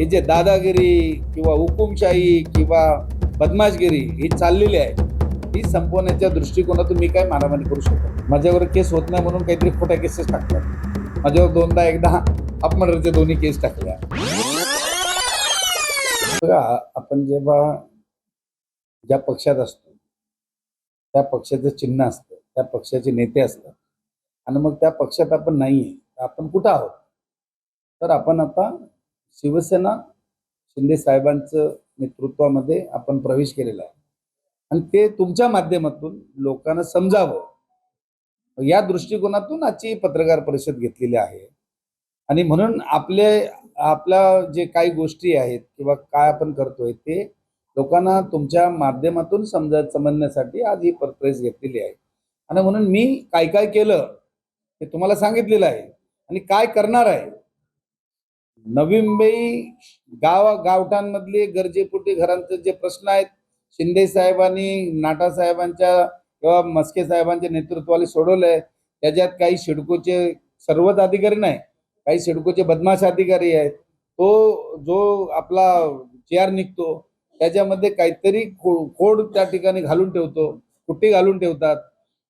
हे जे दादागिरी किंवा हुकुमशाही किंवा बदमाशगिरी ही चाललेली आहे, ही संपवण्याच्या दृष्टिकोनातून मी काय मारामारी करू शकतो. माझ्यावर केस होत नाही म्हणून काहीतरी खोट्या केसेस टाकतात. माझ्यावर दोनदा एकदा अपमर्डरचे दोन्ही केस टाकल्या. बघा, आपण जेव्हा ज्या पक्षात असतो त्या पक्षाचं चिन्ह असतं, त्या पक्षाचे नेते असतात आणि मग त्या पक्षात आपण नाहीये, आपण कुठं आहोत? तर आपण आता शिवसेना शिंदे साहेबांचं नेतृत्वामध्ये आपण प्रवेश केलेला आहे आणि ते तुमच्या माध्यमातून लोकांना समजावं या दृष्टिकोनातून आजची पत्रकार परिषद घेतलेली आहे. आणि म्हणून आपल्या जे काही गोष्टी आहेत किंवा काय आपण करतोय ते लोकांना तुमच्या माध्यमातून समजण्यासाठी आज ही प्रेस घेतलेली आहे. आणि म्हणून मी काय काय केलं ते तुम्हाला सांगितलेलं आहे आणि काय करणार आहे. नवी मुंबई गावठांमधले गरजेपोटी घरांचे जे प्रश्न आहेत, शिंदे साहेबांनी नाटा साहेबांच्या किंवा मस्के साहेबांच्या नेतृत्वाने सोडवलंय. त्याच्यात काही सिडकोचे सर्वच अधिकारी नाही, काही सिडकोचे बदमाश अधिकारी आहेत. तो जो आपला चेअर निघतो त्याच्यामध्ये काहीतरी खोड त्या ठिकाणी घालून ठेवतो, खुट्टी घालून ठेवतात.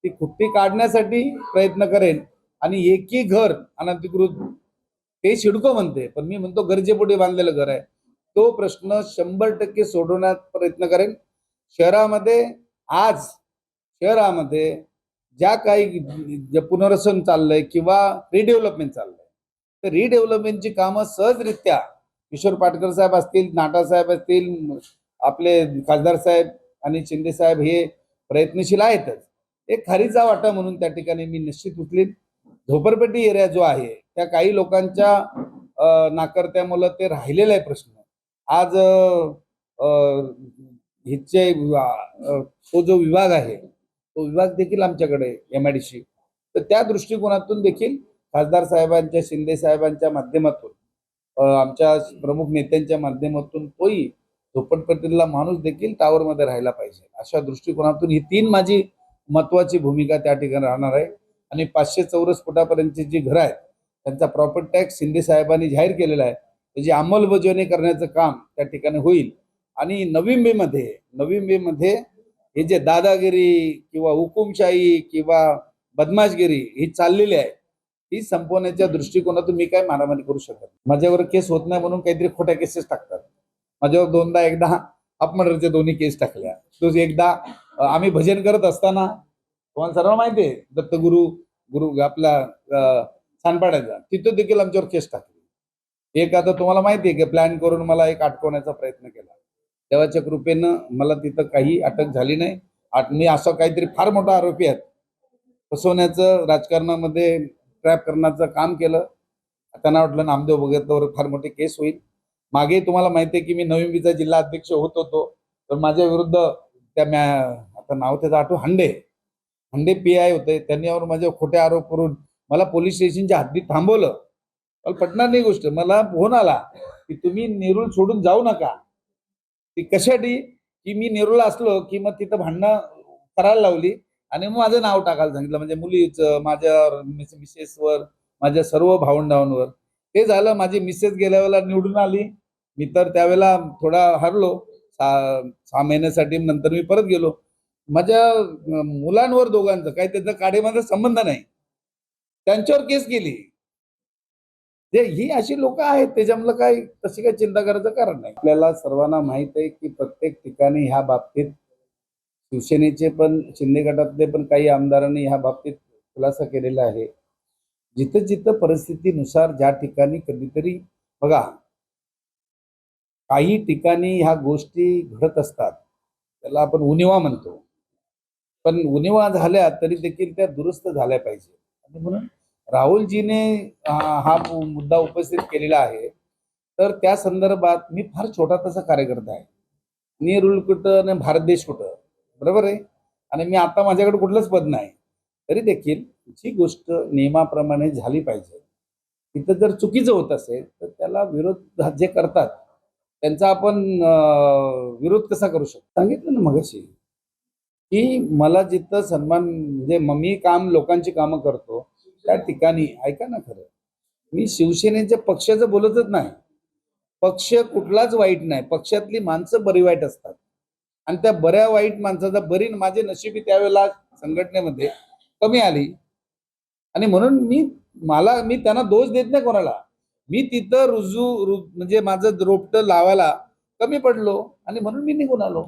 ती खुट्टी काढण्यासाठी प्रयत्न करेन आणि एकही घर अनधिकृत ते सिडको म्हणते, पण मी म्हणतो गरजेपोटी बांधलेलं घर आहे. तो प्रश्न 100% सोडवण्यात प्रयत्न करेन. शहरामध्ये आज शहरामध्ये ज्या काही जे पुनर्वसन चाललंय किंवा रिडेव्हलपमेंट चाललंय, तर रिडेव्हलपमेंटची कामं सहजरित्या किशोर पाटकर साहेब असतील, नाटा साहेब असतील, आपले खासदार साहेब आणि शिंदे साहेब हे प्रयत्नशील आहेतच. एक खारीचा वाटा म्हणून त्या ठिकाणी मी निश्चित उचलीन. झोपडपट्टी एरिया जो आहे त्या काही लोकांच्या नाकर्त्यामुळे ते राहिलेला आहे प्रश्न. आज हिचे तो जो विभाग आहे तो विभाग देखील आमच्याकडे MIDC, तर त्या दृष्टिकोनातून देखील खासदार साहेबांच्या शिंदे साहेबांच्या माध्यमातून आमच्या प्रमुख नेत्यांच्या माध्यमातून तोही झोपडपट्टीतला माणूस देखील टावरमध्ये राहायला पाहिजे अशा दृष्टिकोनातून ही 3 माझी महत्वाची भूमिका त्या ठिकाणी राहणार आहे. आणि 500 चौरस फुटापर्यंतची जी घरं आहेत त्यांचा प्रॉपर्टी टॅक्स शिंदे साहेबांनी जाहीर केलेला आहे, त्याची अंमलबजावणी करण्याचं काम त्या ठिकाणी होईल. आणि नवी मुंबईमध्ये हे जे दादागिरी किंवा हुकुमशाही किंवा बदमाशगिरी ही चाललेली आहे, ही संपवण्याच्या दृष्टिकोनातून मी काय मारामारी करू शकत. माझ्यावर केस होत नाही म्हणून काहीतरी खोट्या केसेस टाकतात. माझ्यावर दोनदा एकदा अपमर्डरचे दोन्ही केस टाकल्या. तो एकदा आम्ही भजन करत असताना, तुम्हाला सर्व माहिती आहे, गुरु आपला सानपाड्याचा, तिथं देखील आमच्यावर केस टाकली. एक आता तुम्हाला माहिती आहे की प्लॅन करून मला एक अटकवण्याचा प्रयत्न केला. देवाच्या कृपेनं मला तिथं काही अटक झाली नाही. मी असं काहीतरी फार मोठा आरोपी आहे, फसवण्याचं, राजकारणामध्ये ट्रॅप करण्याचं काम केलं. त्यांना वाटलं नामदेव भगतवर फार मोठी केस होईल. मागे तुम्हाला माहिती आहे की मी नवी मुंबईचा जिल्हा अध्यक्ष होत होतो, तर माझ्या विरुद्ध आता नाव त्याचं आठवण, हंडे PI होते, त्यांनी यावर माझे खोटे आरोप करून मला पोलीस स्टेशनच्या हद्दीत थांबवलं. मला पटणार नाही गोष्ट. मला फोन आला की तुम्ही नेरूळ सोडून जाऊ नका. ती कशासाठी की मी नेरूळला असलो की मग तिथं भांडणं करायला लावली आणि मग माझं नाव टाकायला सांगितलं, म्हणजे मुलीचं, माझ्या मिसेसवर, माझ्या सर्व भावंडांवर. ते झालं. माझी मिसेस गेल्या वेळेला निवडून आली, मी तर त्यावेळेला थोडा हरलो 6 महिन्यासाठी. नंतर मी परत गेलो. माझ्या मुलांवर दोघांचं काही त्याचा काढेमध्ये संबंध नाही, त्यांच्यावर केस केली. जे ही अशी लोक आहेत, त्याच्यामुळे काही तशी काही चिंता करायचं कारण नाही. आपल्याला सर्वांना माहित आहे की प्रत्येक ठिकाणी ह्या बाबतीत शिवसेनेचे पण, शिंदे गटातले पण काही आमदारांनी ह्या बाबतीत खुलासा केलेला आहे. जिथं जिथं परिस्थितीनुसार ज्या ठिकाणी कधीतरी बघा, काही ठिकाणी ह्या गोष्टी घडत असतात, त्याला आपण उणिवा म्हणतो, पण उणिवा झाल्या तरी देखील त्या दुरुस्त झाल्या पाहिजे. आणि म्हणून राहुलजीने हा मुद्दा उपस्थित केलेला आहे. तर त्या संदर्भात मी फार छोटा तसा कार्यकर्ता आहे. नेरूळ कुठं आणि भारत देश कुठं, बरोबर आहे. आणि मी आता माझ्याकडे कुठलंच पद नाही, तरी देखील जी गोष्ट नियमाप्रमाणे झाली पाहिजे. तिथं जर चुकीचं होत असेल तर त्याला विरोध जे करतात त्यांचा आपण विरोध कसा करू शकतो. सांगितलं ना मगाशी की मला जिथं सन्मान, म्हणजे मी लोकांची कामं करतो त्या ठिकाणी, ऐका ना, खरं मी शिवसेनेच्या पक्षाचं बोलतच नाही. पक्ष कुठलाच वाईट नाही, पक्षातली माणसं बरी वाईट असतात आणि त्या बऱ्या वाईट माणसाचा बरी माझे नशिबी त्यावेळेला संघटनेमध्ये कमी आली आणि म्हणून मी त्यांना दोष देत नाही कोणाला. मी तिथं म्हणजे माझं रोपटं लावायला कमी पडलो आणि म्हणून मी निघून आलो.